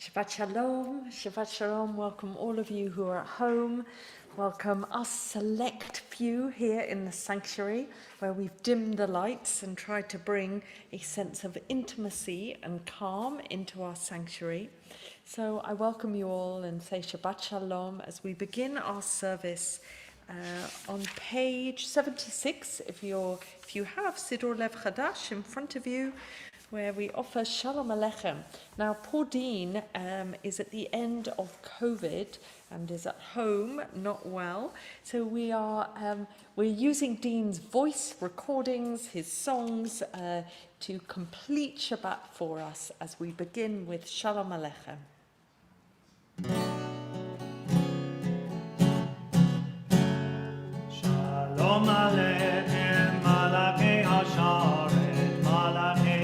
Shabbat Shalom, Shabbat Shalom. Welcome all of you who are at home. Welcome us select few here in the sanctuary where we've dimmed the lights and tried to bring a sense of intimacy and calm into our sanctuary. So I welcome you all and say Shabbat Shalom as we begin our service on page 76. If you have Siddur Lev Chadash in front of you, where we offer Shalom Aleichem. Now, poor Dean is at the end of COVID and is at home, not well. So we're using Dean's voice recordings, his songs, to complete Shabbat for us as we begin with Shalom Aleichem. Shalom Aleichem, Malachei Hasharet, Malachei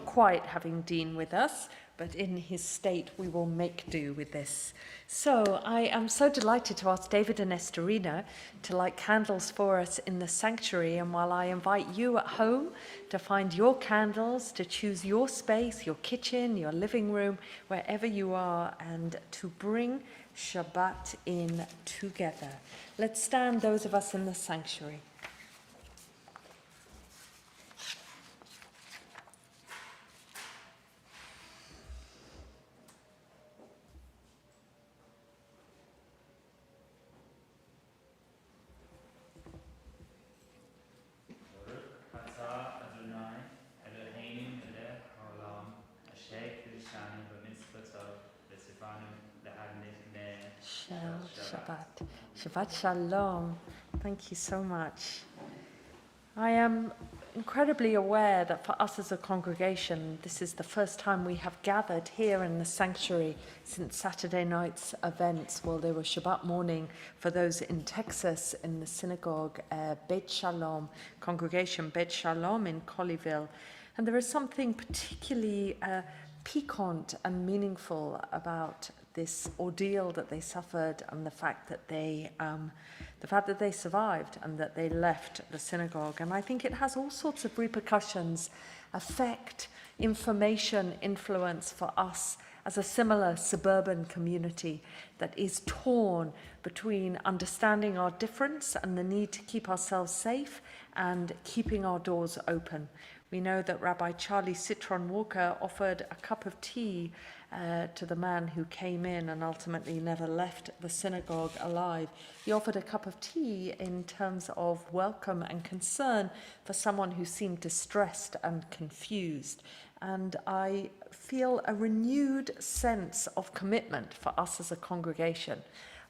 Quite having Dean with us, but in his state we will make do with this. So I am so delighted to ask David and Estorina to light candles for us in the sanctuary, and while I invite you at home to find your candles, to choose your space, your kitchen, your living room, wherever you are, and to bring Shabbat in together. Let's stand, those of us in the sanctuary. Shabbat Shalom. Thank you so much. I am incredibly aware that for us as a congregation, this is the first time we have gathered here in the sanctuary since Saturday night's events. Well, they were Shabbat morning for those in Texas in the synagogue, Beit Shalom, congregation Beit Shalom in Colleyville. And there is something particularly piquant and meaningful about this ordeal that they suffered and the fact that they survived and that they left the synagogue. And I think it has all sorts of repercussions, effect, information, influence for us as a similar suburban community that is torn between understanding our difference and the need to keep ourselves safe and keeping our doors open. We know that Rabbi Charlie Citron Walker offered a cup of tea to the man who came in and ultimately never left the synagogue alive. He offered a cup of tea in terms of welcome and concern for someone who seemed distressed and confused. And I feel a renewed sense of commitment for us as a congregation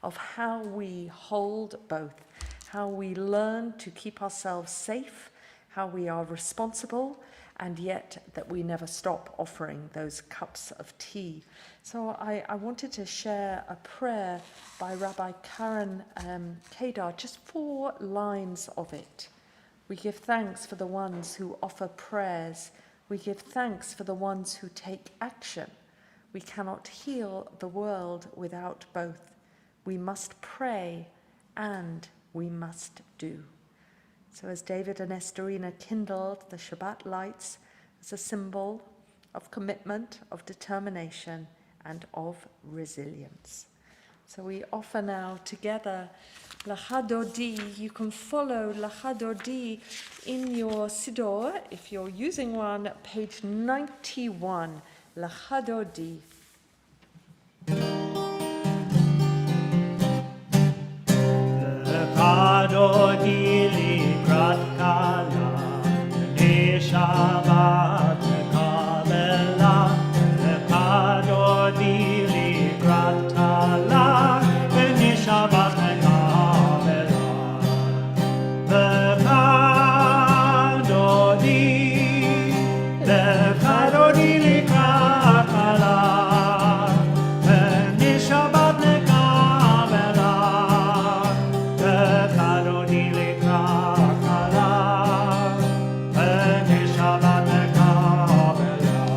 of how we hold both, how we learn to keep ourselves safe, how we are responsible, and yet that we never stop offering those cups of tea. So I wanted to share a prayer by Rabbi Karen Kedar, just 4 lines of it. We give thanks for the ones who offer prayers. We give thanks for the ones who take action. We cannot heal the world without both. We must pray and we must do. So as David and Estorina kindled the Shabbat lights as a symbol of commitment, of determination, and of resilience. So we offer now together L'Chadodi. You can follow L'Chadodi in your Siddur, if you're using one, page 91, L'Chadodi. L'Chadodi likrat kala, b'nei Shabbat Kabbalat. L'Chadodi likrat kala, b'nei Shabbat Kabbalat. L'Chadodi likrat kala, b'nei Shabbat Kabbalat. L'Chadodi likrat kala, b'nei Shabbat Kabbalat.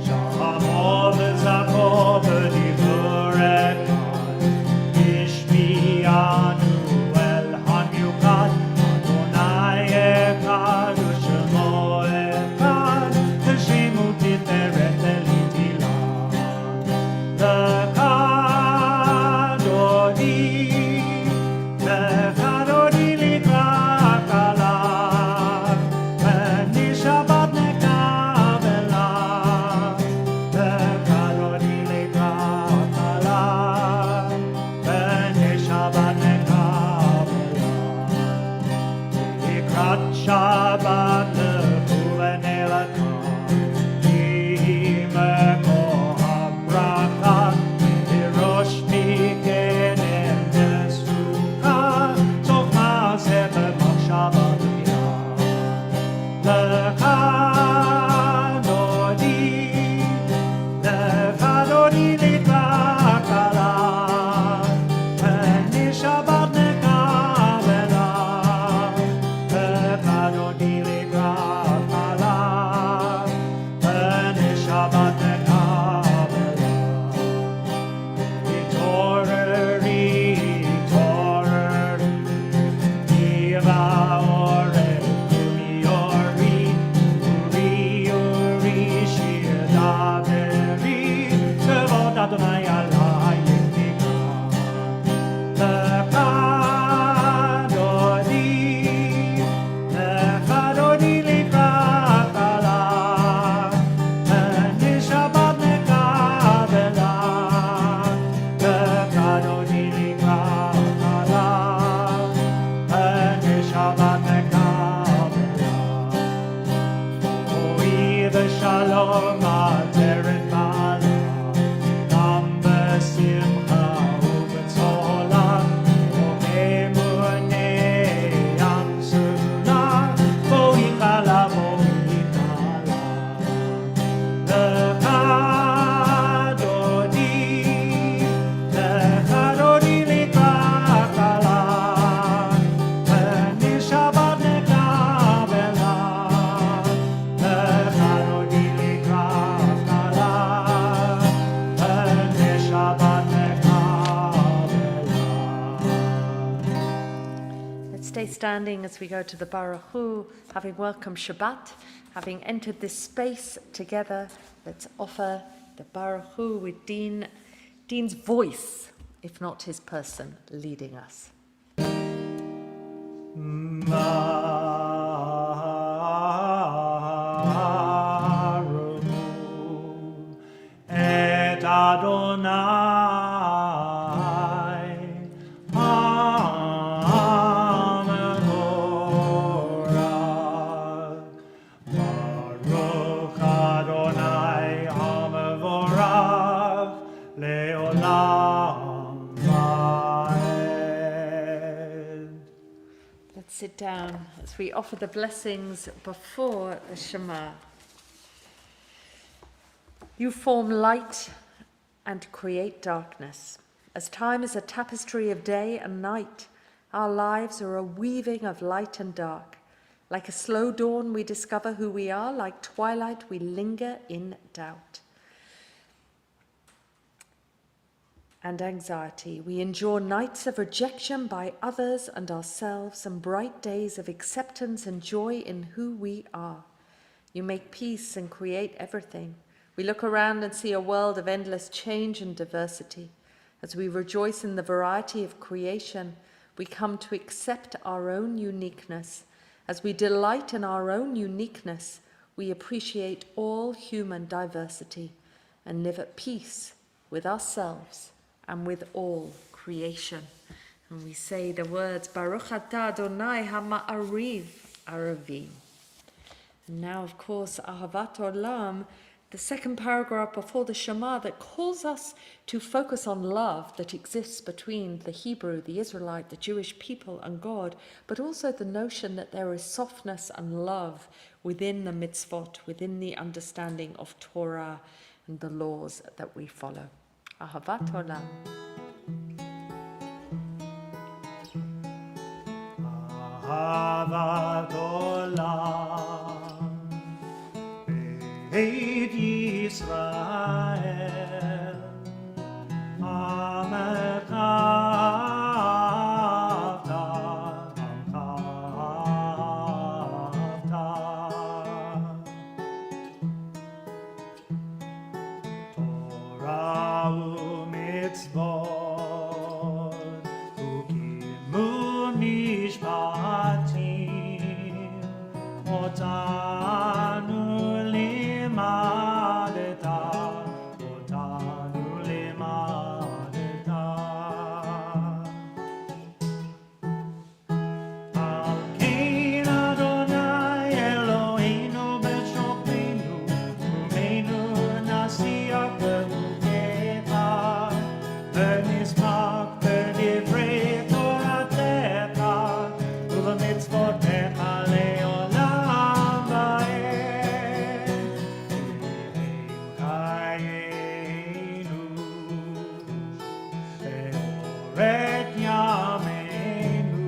Shamo v'zako v'divurecha, ishmi'anu el hamiuchad, Adonai echad u'shemo echad, v'shemu tiferet elitila. L'Chadodi likrat kala, b'nei Shabbat Kabbalat. L'Chadodi likrat kala, b'nei Shabbat Kabbalat. Likrat Shabbat l'kuvene l'kar, Yimeko habracha, Hirosh mikenem nesuka, Sof maaseh b'machshava b'yad. L'Chadodi likrat kala, b'nei Shabbat Kabbalat. L'Chadodi likrat kala, b'nei Shabbat Kabbalat. Toreri, Diva ore, Uri, Shir daveri, Kavod Adonai alai yiftika. L'Chadodi likrat kala, b'nei Shabbat Kabbalat. L'Chadodi likrat kala, b'nei Shabbat Kabbalat. Ohi v'shalom ateret mala, Gam b'simcha u'b'tzola, O'emunei am suna, Bo'hi chala, bo'hi chala. L'Chadodi likrat kala, b'nei Shabbat Kabbalat. L'Chadodi likrat kala, b'nei Shabbat Kabbalat. Let's stay standing as we go to the Baruch Hu, having welcomed Shabbat, having entered this space together. Let's offer the Baruch Hu with Dean's voice, if not his person, leading us. Baruch et Adonai HaMevorach. Baruch Adonai HaMevorach le'olam va'ed. Let's sit down as we offer the blessings before the Shema. You form light and create darkness. As time is a tapestry of day and night, our lives are a weaving of light and dark. Like a slow dawn, we discover who we are. Like twilight, we linger in doubt and anxiety. We endure nights of rejection by others and ourselves, and bright days of acceptance and joy in who we are. You make peace and create everything. We look around and see a world of endless change and diversity. As we rejoice in the variety of creation, we come to accept our own uniqueness. As we delight in our own uniqueness, we appreciate all human diversity and live at peace with ourselves and with all creation. And we say the words, Baruch atah Adonai ha'ma'ariv aravim. And now, of course, Ahavat Olam, the second paragraph before the Shema, that calls us to focus on love that exists between the Hebrew, the Israelite, the Jewish people and God, but also the notion that there is softness and love within the mitzvot, within the understanding of Torah and the laws that we follow. Ahavat Olam. Ahavat Olam, Beit Yisrael, Amecha Avta, Torah u'mitzvot, u'kimun mishpatim, otanu limadeta, otanu limadeta. Al kein Adonai Eloheinu b'shokenu, u'meinu nasiach b'chukecha, v'nismach b'divrei Toratecha, ובמצוותיך לעולם ועד. חיינו לאורך ימינו,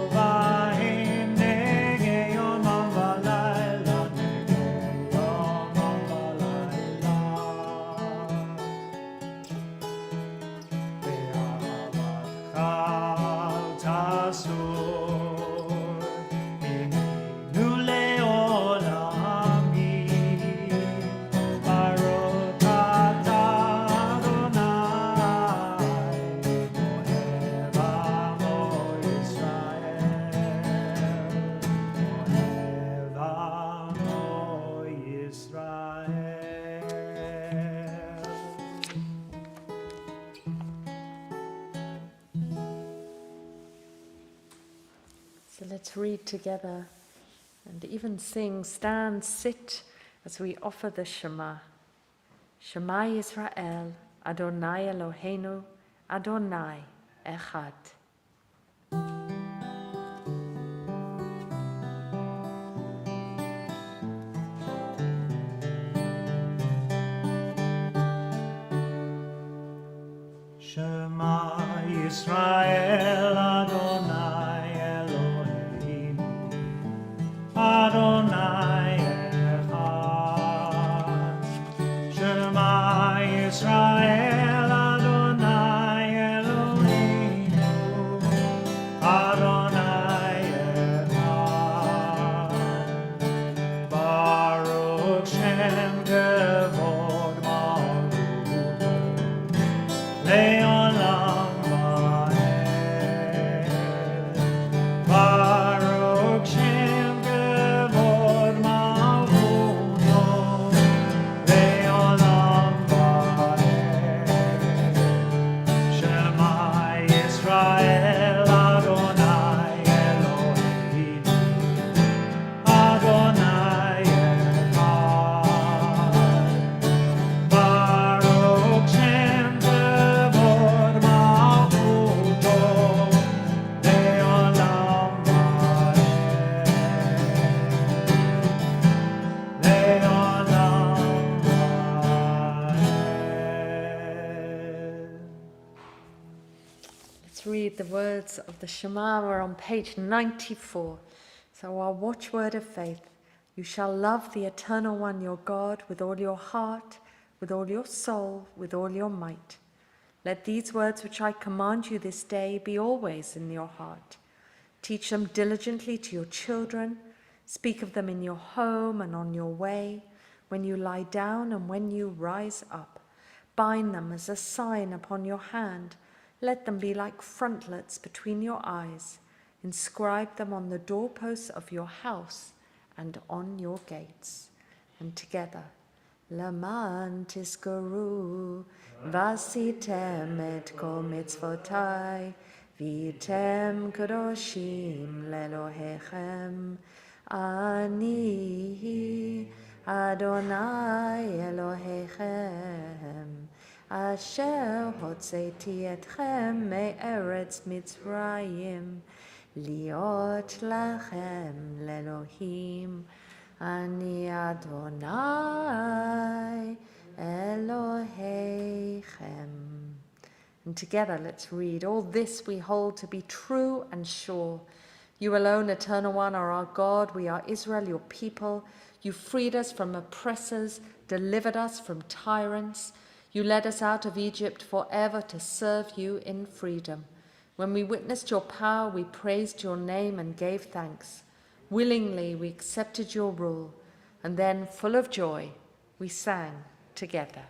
ובהם נגה יומם ולילה, נגה יומם ולילה. באהבתך תסור, ממנו לעולמים. ברוך אתה אדוני, אוהב עמו ישראל, אוהב עמו ישראל. So let's read together and even sing, stand, sit, as we offer the Shema. Shema Yisrael, Adonai Eloheinu, Adonai Echad. Shema Yisrael, Adonai Eloheinu, Adonai Echad. Shema Yisrael, Adonai Eloheinu, Adonai Echad. Baruch Shem Kevod Malchuto, Le'olam va'ed. Baruch Shem Kevod Malchuto, Le'olam va'ed. Shema Yisrael, Adonai Eloheinu, Adonai Echad. Baruch Shem Kevod Malchuto, Le'olam va'ed. Le'olam va'ed. Let's read the words of the Shema. We're on page 94. So our watchword of faith: you shall love the Eternal One, your God, with all your heart, with all your soul, with all your might. Let these words which I command you this day be always in your heart. Teach them diligently to your children. Speak of them in your home and on your way, when you lie down and when you rise up. Bind them as a sign upon your hand. Let them be like frontlets between your eyes. Inscribe them on the doorposts of your house and on your gates. And together, Laman tiskaru, vasitem et kol mitzvotai, vitem kadoshim lelohechem, ani Adonai Elohechem, asher hotzeti etchem me'eretz Mitzrayim, liot lachem lelohim, ani Adonai Elohechem. And together let's read, all this we hold to be true and sure. You alone, Eternal One, are our God. We are Israel, your people. You freed us from oppressors, delivered us from tyrants. You led us out of Egypt forever to serve you in freedom. When we witnessed your power, we praised your name and gave thanks. Willingly, we accepted your rule. And then, full of joy, we sang together.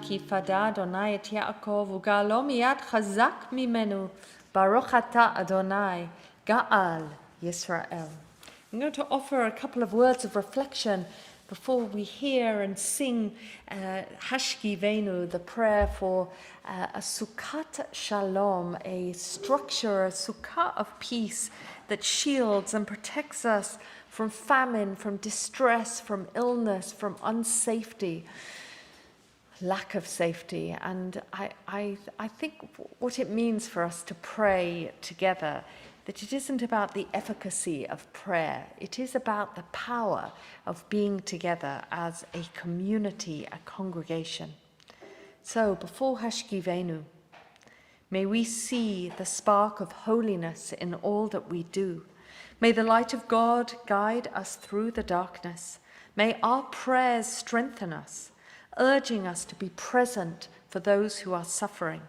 כי פדה אדוני את יעקב וגאלו מיד חזק ממנו. ברוך אתה אדוני, גאל Yisrael. I'm going to offer a couple of words of reflection before we hear and sing Hashkivenu, the prayer for a Sukkat Shalom, a structure, a sukkah of peace that shields and protects us from famine, from distress, from illness, from unsafety, lack of safety. And I think what it means for us to pray together, that it isn't about the efficacy of prayer, it is about the power of being together as a community, a congregation. So before Hashkivenu, may we see the spark of holiness in all that we do. May the light of God guide us through the darkness. May our prayers strengthen us, urging us to be present for those who are suffering.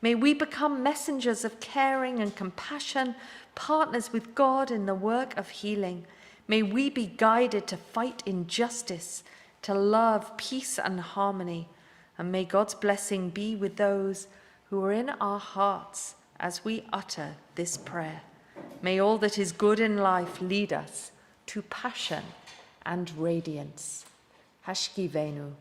May we become messengers of caring and compassion, partners with God in the work of healing. May we be guided to fight injustice, to love peace and harmony. And may God's blessing be with those who are in our hearts as we utter this prayer. May all that is good in life lead us to passion and radiance. Hashkivenu.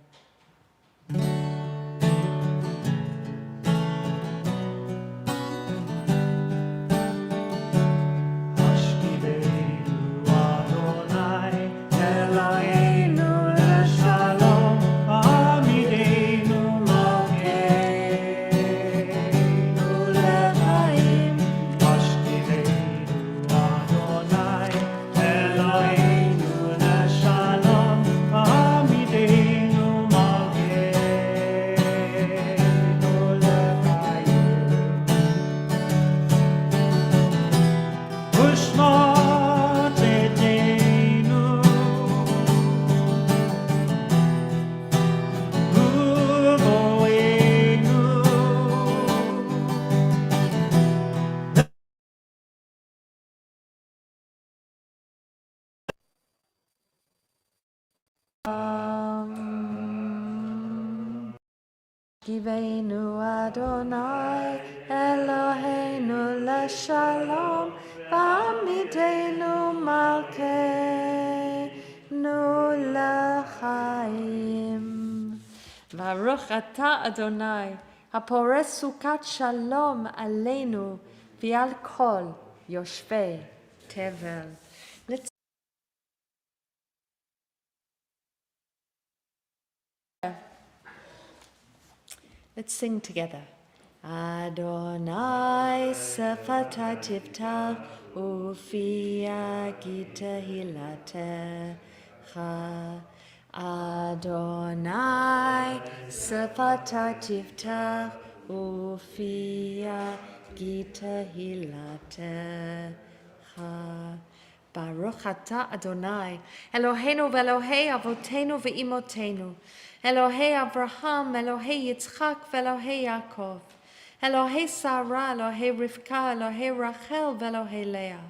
Hashkivenu Adonai Eloheinu leshalom B'amidenu malkeinu l'chaim. Baruch atah Adonai הפורש סוכת שלום עלינו ועל כל יושבי תבל. Let's sing together. Adonai sefatai tiftach ufi agita hilatecha. Adonai sefatai tiftach ufi agita hilatecha. Baruch atah Adonai, Eloheinu ve'Elohei avotenu ve'imotenu, Elohei Abraham, Elohei Yitzchak ve'Elohei Yaakov, Elohei Sarah, Elohei Rivka, Elohei Rachel ve'Elohei Leah,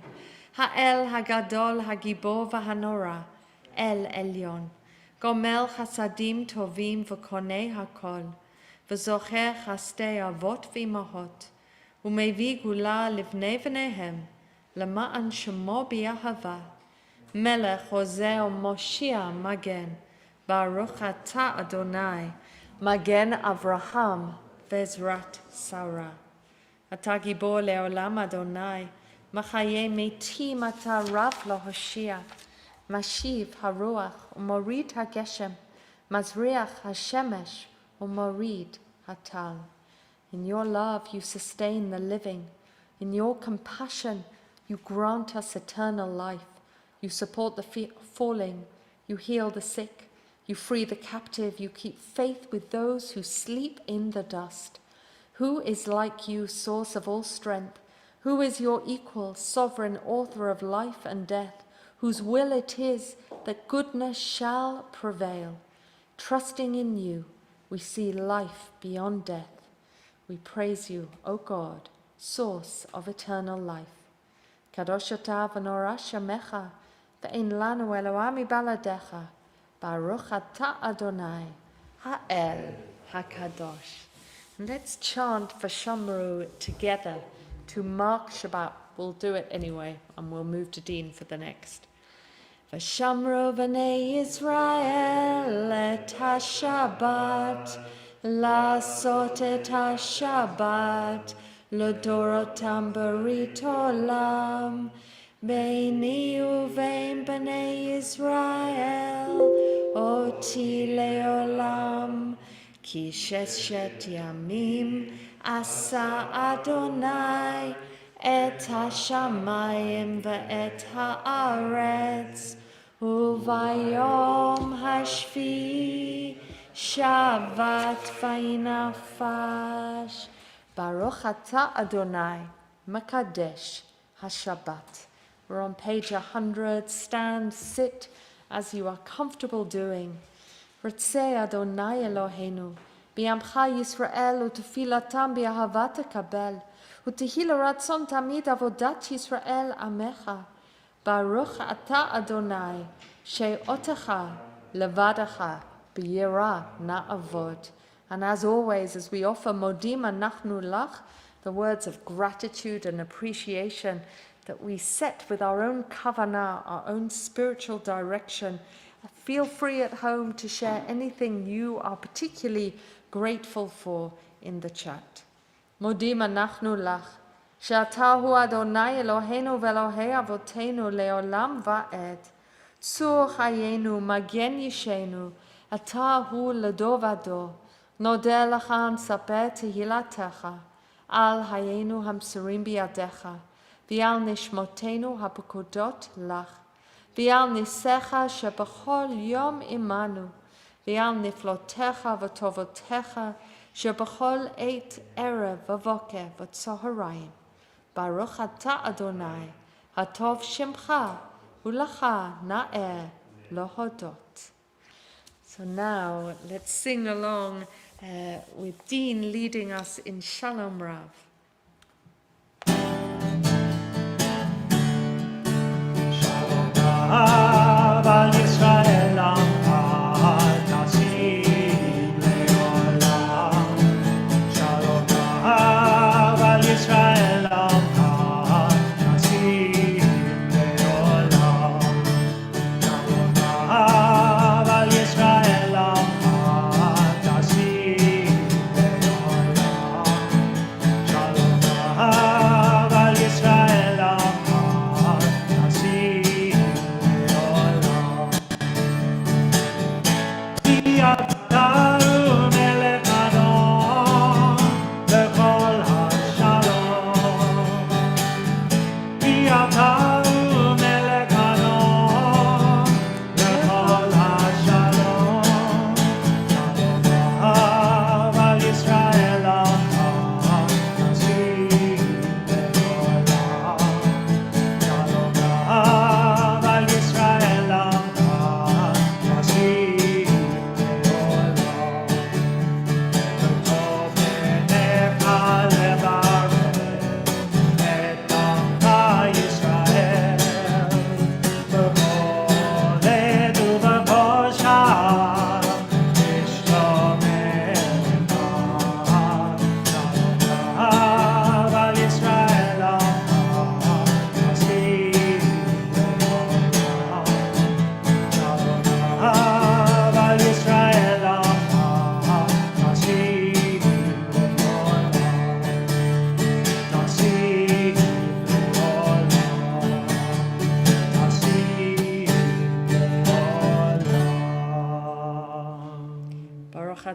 Ha'el Hagadol Hagibor v'Hanora, El Elyon, Gomel Chasadim Tovim v'Konei Hakol, v'Zocher Chastei Avot v'Imahot, U'Mevi Gula Livnei v'Nehem, למען שמו ביהבה, מלך עוזר מושיע מגן, ברוך אתה אדוני, מגן אברהם בעזרת שרה. אתה גיבור לעולם אדוני, מחיי מתים אתה רב להושיע, משיב הרוח ומוריד הגשם, מזריח השמש ומוריד הטל. In your love you sustain the living, in your compassion you grant us eternal life. You support the falling. You heal the sick. You free the captive. You keep faith with those who sleep in the dust. Who is like you, source of all strength? Who is your equal, sovereign author of life and death, whose will it is that goodness shall prevail? Trusting in you, we see life beyond death. We praise you, O God, source of eternal life. Kadosh אתה ונורא שמך, ואין לנו אלוה מבלעדיך. Baruch אתה אדוני, האל הקדוש. And let's chant for Shamru together to mark Shabbat. We'll do it anyway, and we'll move to Dean for the next. V'shamru b'nei Yisrael et ha-Shabbat, לעשות את השבת, לדורותם ברית עולם, ביני ובין בני ישראל, אותי לעולם. כי ששת ימים עשה אדוני את השמיים ואת הארץ, וביום השביעי שבת וינפש. Baruch atah Adonai, Makadesh HaShabbat. We're on page 100. Stand, sit as you are comfortable doing. Ritzei Adonai Eloheinu, bi'amcha Yisrael u'tefilatam bi'ahavat tekabel, u'tehi l'ratzon tamid avodat Yisrael amecha. Baruch atah Adonai, she'otecha levadacha b'yirah na'avod. And as always, as we offer modim anachnu lach, the words of gratitude and appreciation that we set with our own kavanah, our own spiritual direction, feel free at home to share anything you are particularly grateful for in the chat. Modim anachnu lach, she'ata hu Adonai Eloheinu ve'Elohei avotenu le'olam va'ed. Tzur chayenu magen yishenu, ata hu l'dor v'dor. נודה לך נספר תהילתך, על חיינו המסורים בידיך, ועל נשמותינו הפקודות לך, ועל ניסיך שבכל יום עמנו, ועל נפלותיך וטובותיך שבכל עת ערב ובוקר וצהריים. ברוך אתה אדוני, הטוב שמך, ולך נאה להודות. So now let's sing along with Dean leading us in Shalom Rav. Shalom Rav al Yisrael amcha, nasim le'olam.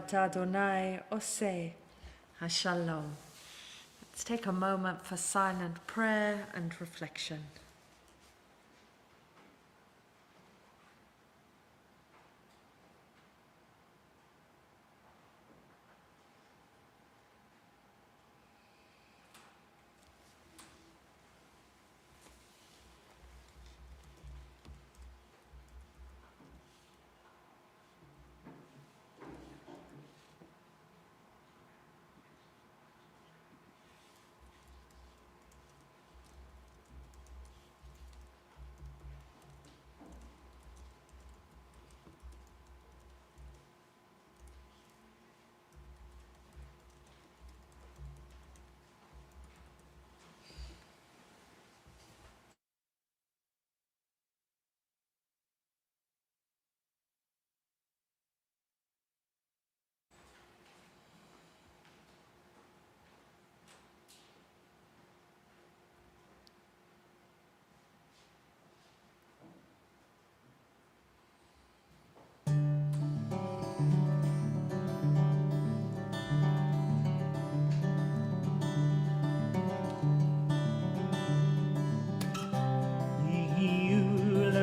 ata Adonai oseh hashalom. Let's take a moment for silent prayer and reflection.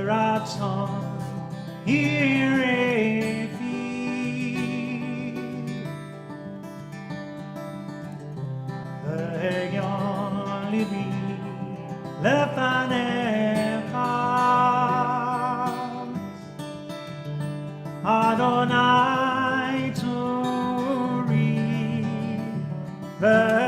Ratzon Irefi Ve'yon libi lefanecha Adonai turi ve'goali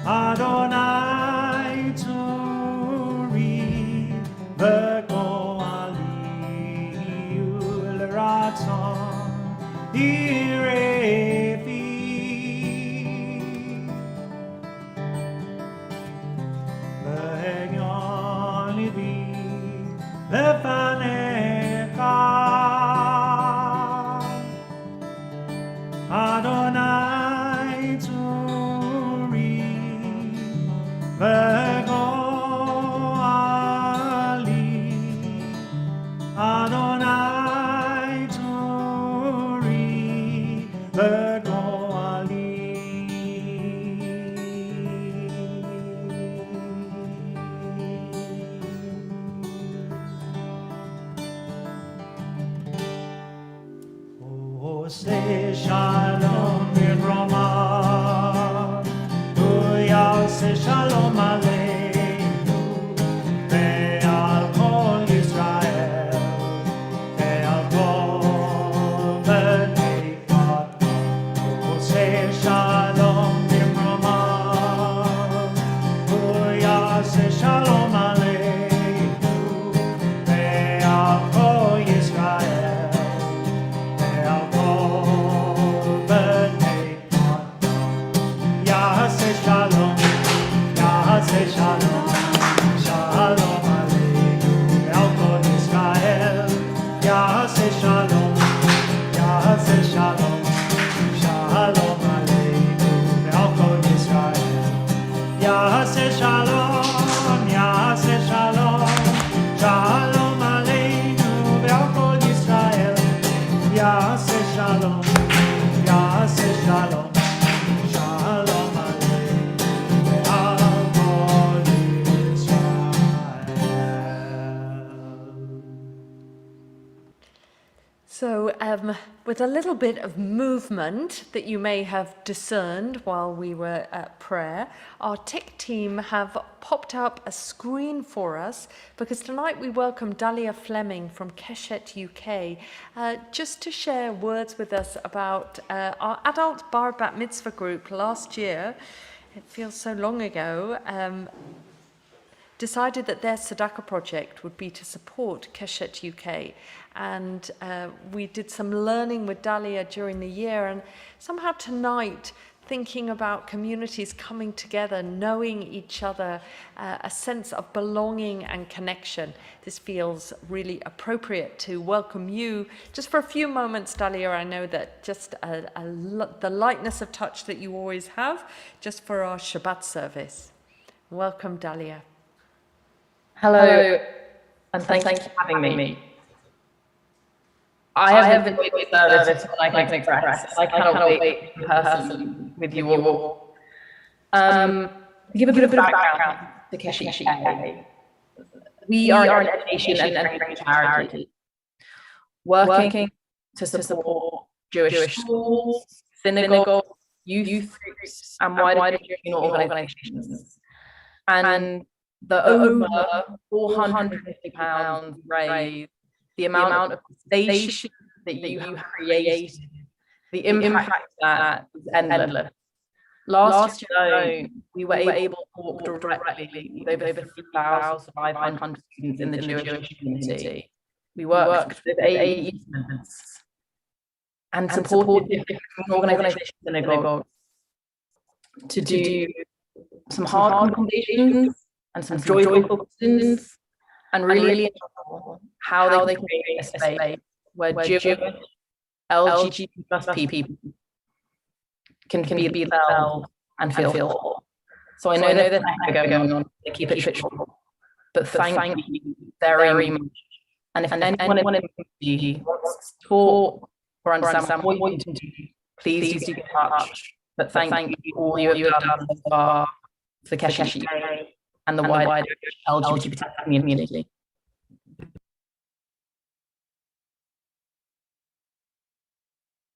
Adonai turi ve'goali ulratzon irefi ve'yon libi lefanecha Adonai turi ve'goali Adonai turi ve'goali Say shalom Roma, say shalom aleinu, ve'al kol Yisrael, ve'al kol bnei Adam. Say shalom Roma, say shalom aleinu, ve'al kol Yisrael. Shalom, shalom aleinu, ve'al kol Yisrael. Yaseh shalom, shalom aleinu, ve'al kol Yisrael. Yaseh shalom, shalom aleinu, ve'al kol Yisrael. Yaseh shalom, shalom. So, with a little bit of movement that you may have discerned while we were at prayer, our tech team have popped up a screen for us because tonight we welcome Dahlia Fleming from Keshet UK just to share words with us about our adult Bar Bat Mitzvah group last year. It feels so long ago. Decided that their Tzedakah project would be to support Keshet UK. And we did some learning with Dahlia during the year, and somehow tonight, thinking about communities coming together, knowing each other, a sense of belonging and connection. This feels really appropriate to welcome you just for a few moments, Dahlia. I know that just the lightness of touch that you always have, just for our Shabbat service. Welcome, Dahlia. Hello, and thank you for having me. I have enjoyed this service and I can express. I cannot wait in person with you all. To give a bit of background to Keshe UK, we are an education and training charity working to support Jewish schools, synagogues, youth groups, and wider communal organizations. And the over £450 raised, the amount of stations that you have created, the impact that is endless. Last year alone, we were able to talk directly with over 3,500 students in the Jewish community. We worked with 80 students and supported different organizations in synagogue to do some hard conversations and some joyful questions, and really how they can create a space where Jewish LGBT plus people can be themselves and feel whole. So I know that there's going on to keep it short, but thank you very much. And if anyone in the community wants to talk or understand what you can do, please do get in touch. But thank you for all you have done so far for the Keshe UK and the wider LGBT community.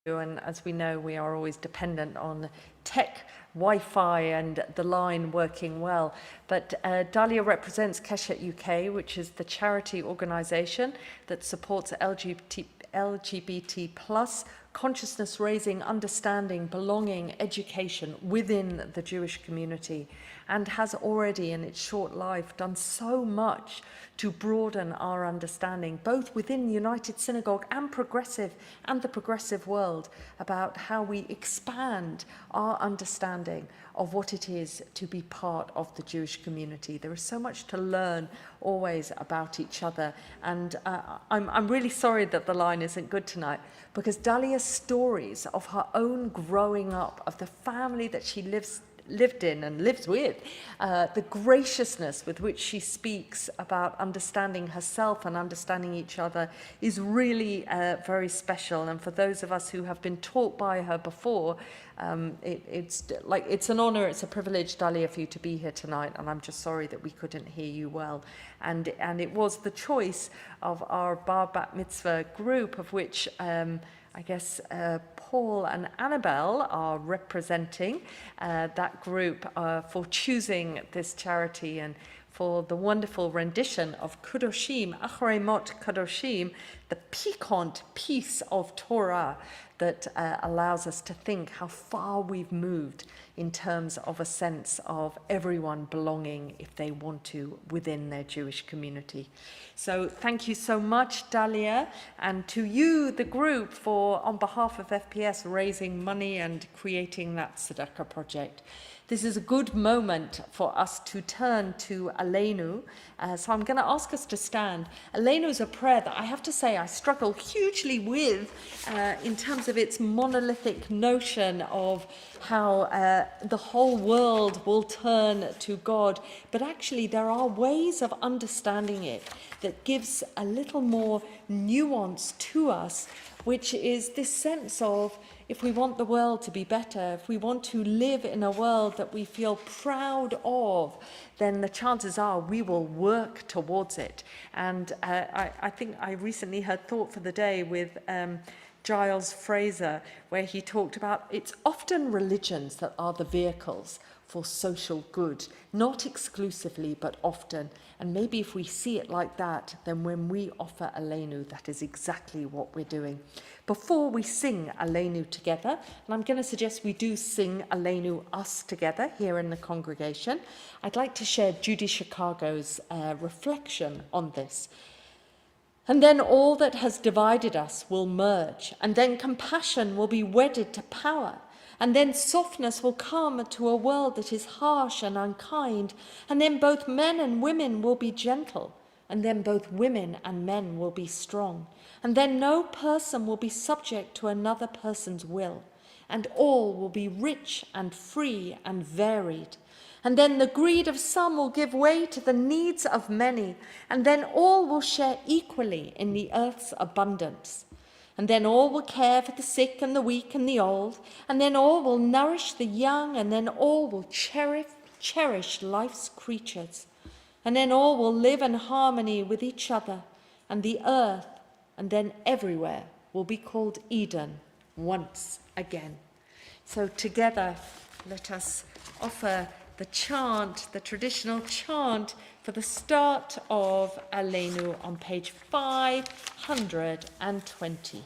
And as we know, we are always dependent on tech, Wi-Fi and the line working well. But Dalia represents Keshe UK, which is the charity organisation that supports LGBT plus consciousness raising, understanding, belonging, education within the Jewish community, and has already in its short life done so much to broaden our understanding, both within United Synagogue and the progressive world, about how we expand our understanding of what it is to be part of the Jewish community. There is so much to learn always about each other, and I'm really sorry that the line isn't good tonight, because Dalia's stories of her own growing up, of the family that she lived in and lives with, the graciousness with which she speaks about understanding herself and understanding each other is really very special. And for those of us who have been taught by her before, it's an honor, it's a privilege, Dalia, for you to be here tonight, and I'm just sorry that we couldn't hear you well. And it was the choice of our Bar Bat Mitzvah group, of which I guess Paul and Annabelle are representing that group for choosing this charity and for the wonderful rendition of Kudoshim, Achrei Mot Kadoshim, the piquant piece of Torah that allows us to think how far we've moved in terms of a sense of everyone belonging, if they want to, within their Jewish community. So thank you so much, Dalia, and to you, the group, for, on behalf of FPS, raising money and creating that Tzedakah project. This is a good moment for us to turn to Aleinu. So I'm going to ask us to stand. Aleinu is a prayer that I have to say I struggle hugely with in terms of its monolithic notion of how the whole world will turn to God. But actually there are ways of understanding it that gives a little more nuance to us, which is this sense of, if we want the world to be better, if we want to live in a world that we feel proud of, then the chances are we will work towards it. And I think I recently heard Thought for the Day with Giles Fraser, where he talked about it's often religions that are the vehicles for social good, not exclusively, but often. And maybe if we see it like that, then when we offer Aleinu, that is exactly what we're doing. Before we sing Aleinu together, and I'm going to suggest we do sing Aleinu us together here in the congregation, I'd like to share Judy Chicago's reflection on this. And then all that has divided us will merge, and then compassion will be wedded to power. And then softness will come to a world that is harsh and unkind. And then both men and women will be gentle. And then both women and men will be strong. And then no person will be subject to another person's will. And all will be rich and free and varied. And then the greed of some will give way to the needs of many. And then all will share equally in the earth's abundance. And then all will care for the sick and the weak and the old. And then all will nourish the young. And then all will cherish life's creatures. And then all will live in harmony with each other. And the earth, and then everywhere, will be called Eden once again. So together, let us offer the chant, the traditional chant, for the start of Aleinu on page 520.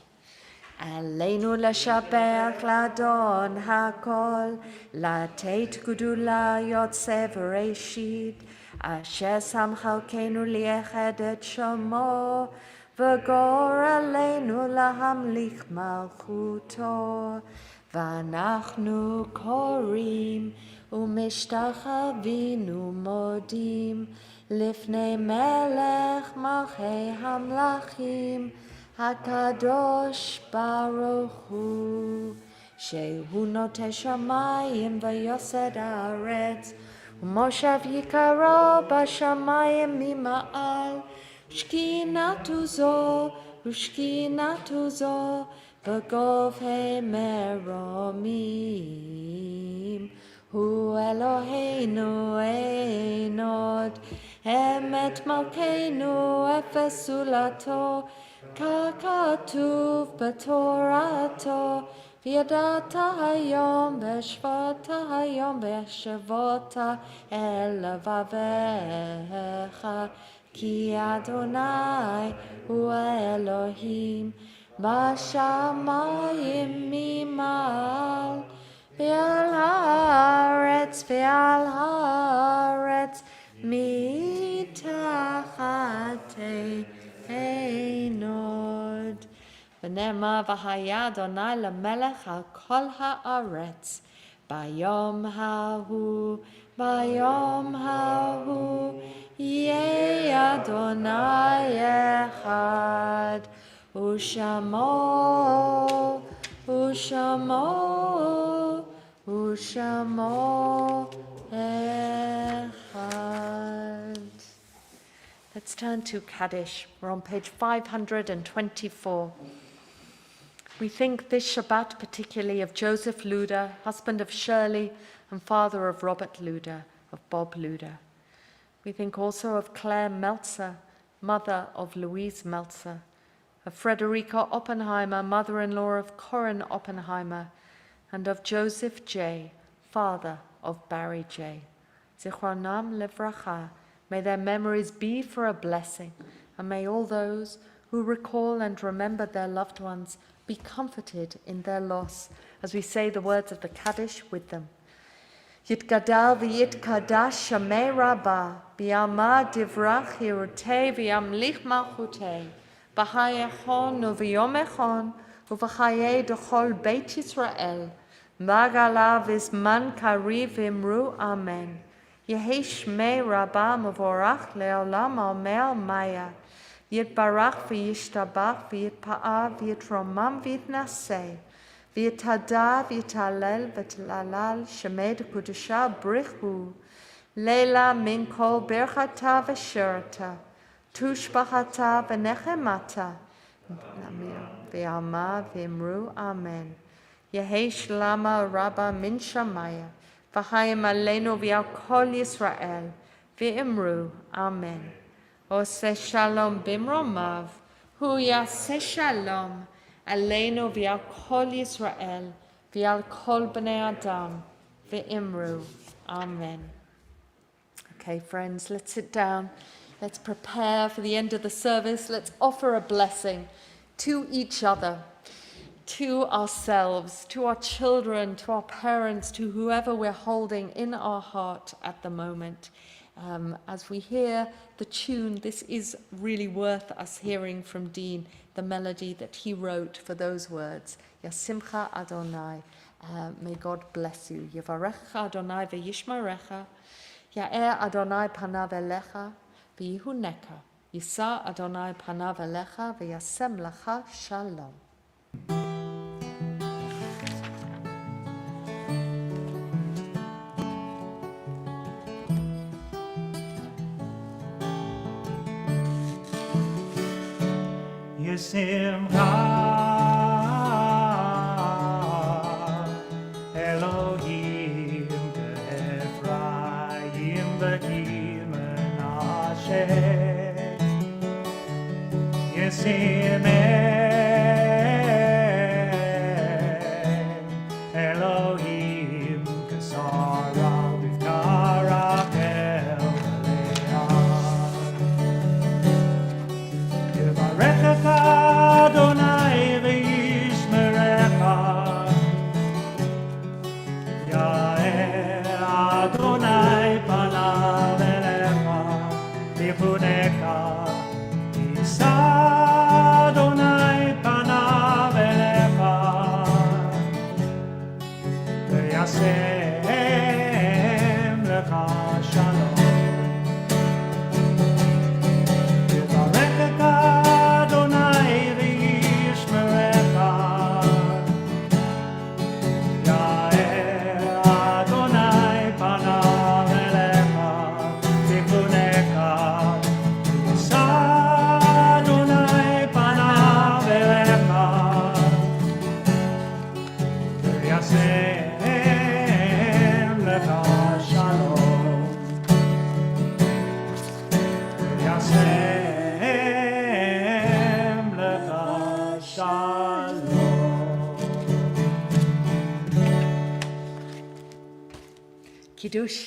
Aleinu לשבח לאדון הכל, לתת גדולה יוצא וראשית, אשר שם חלקנו לייחד את שמו, וגור עלינו להמליך מלכותו. ואנחנו קוראים ומשתחווים ומודים לפני מלך מלכי המלכים, הקדוש ברוך הוא, שהוא נוטה שמיים ויוסד הארץ, ומושב יקרו בשמיים ממעל, שכינתו זו ושכינתו זו בגובה מרומים. הוא אלוהינו אין עוד, אמת מלכנו אפס זולתו, ככתוב בתורתו, וידעת היום והשבת היום והשבות אל לבביך, כי אדוני הוא האלוהים בשמיים ממעל, ועל הארץ מתחת אין עוד. ונאמר והיה אדוני למלך על כל הארץ, ביום ההוא יהיה אדוני אחד, ושמו אחד. Let's turn to Kaddish. We're on page 524. We think this Shabbat particularly of Joseph Luder, husband of Shirley and father of Robert Luder, of Bob Luder. We think also of Claire Meltzer, mother of Louise Meltzer, of Frederica Oppenheimer, mother-in-law of Corin Oppenheimer, and of Joseph J., father of Barry J. Zichronam Livracha. May their memories be for a blessing, and may all those who recall and remember their loved ones be comforted in their loss, as we say the words of the Kaddish with them. Yitgadal v'yitkadash shamei rabbah, b'yama divrach hirutei v'yamlich malchutei, b'hayachon u'v'yomechon u'v'chayei d'chol beit Yisrael, magala v'zman kariv v'imru amen. Yehi shmei rabbah mevorach le'olam omer maya, yitbarach v'yishtabach v'yitpa'a v'yitromam v'yitnaseh, v'yitada v'yitalel v'tlalal shemed kudusha brichu, leila min kol berchata v'shirata, tushbachata v'nechemata, v'yama v'imru amen. Yehi shlama rabba min shamaya, v'chayim aleinu v'al kol Yisrael, v'imru amen. Oseh shalom bimromav, hu yaseh shalom aleinu v'al kol Yisrael, v'al kol bnei Adam, v'imru amen. Okay, friends, let's sit down. Let's prepare for the end of the service. Let's offer a blessing to each other, to ourselves, to our children, to our parents, to whoever we're holding in our heart at the moment. As we hear the tune, this is really worth us hearing from Dean, the melody that he wrote for those words. Yasimcha Adonai, may God bless you. Yevarecha Adonai v'yishmarecha, Ya'er Adonai panav elecha v'yihuneka, Yisa Adonai panav elecha v'yasem lecha shalom. Yesimcha Elohim Kasara Vikara Elea Yivarechecha Adonai v'yishmerecha Ya'er Adonai panav elecha v'yichunecha Yisa Adonai panav elecha v'yasem lecha shalom Yivarechecha Adonai v'yishmerecha Ya'er Adonai panav elecha v'yichunecha Yisa Adonai panav elecha v'yasem lecha shalom v'yasem lecha shalom. Kiddush.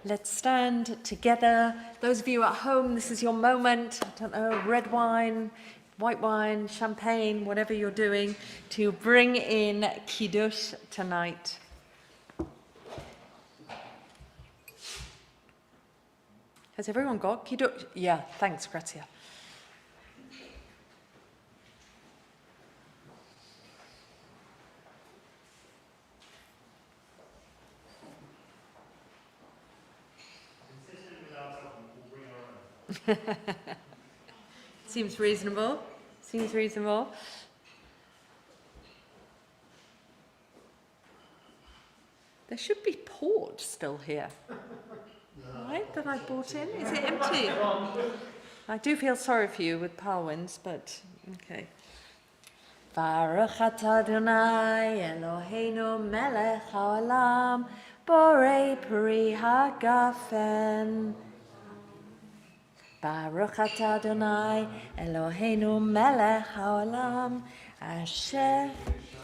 Let's stand together. Those of you at home, this is your moment. I don't know, red wine, white wine, champagne, whatever you're doing, to bring in Kiddush tonight. Has everyone got Kiddush? Yeah, thanks, Grazia. Seems reasonable. Seems reasonable. There should be port still here. Right, that I bought in. Is it empty? I do feel sorry for you with Parwins, but okay. Baruch atah Adonai Eloheinu melech haolam borei peri hagafen. Baruch atah Adonai Eloheinu melech haolam asher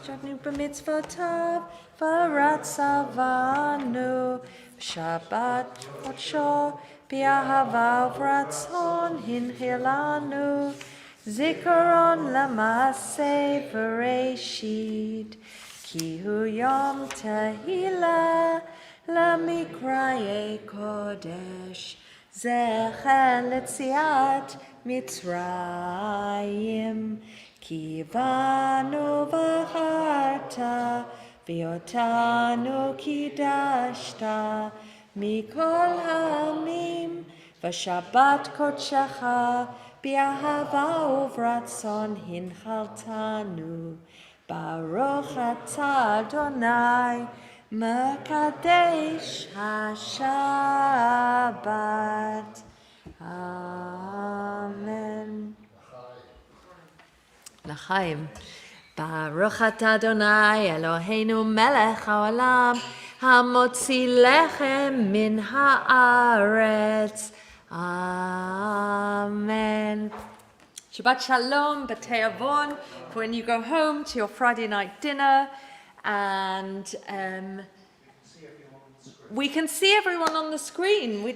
shadnu b'mitzvotav v'ratzavanu Shabbat Kodsho b'ahava v'ratzon hinchilanu Zikaron l'maaseh v'reishit ki hu yom tehillah l'mikraye kodesh zecher l'tziat Mitzrayim ki vanu v'charta v'yotanu kidashta mikol ha'amim v'shabbat kodshecha b'ahava uvratzon hinchaltanu Baruch atah Adonai mekadesh haShabbat. Amen. L'chaim. Baruch atah Adonai Eloheinu melech haolam hamotzi lechem min haaretz. Amen. Shabbat Shalom, B'tei Avon, for when you go home to your Friday night dinner. And we can see everyone on the screen, which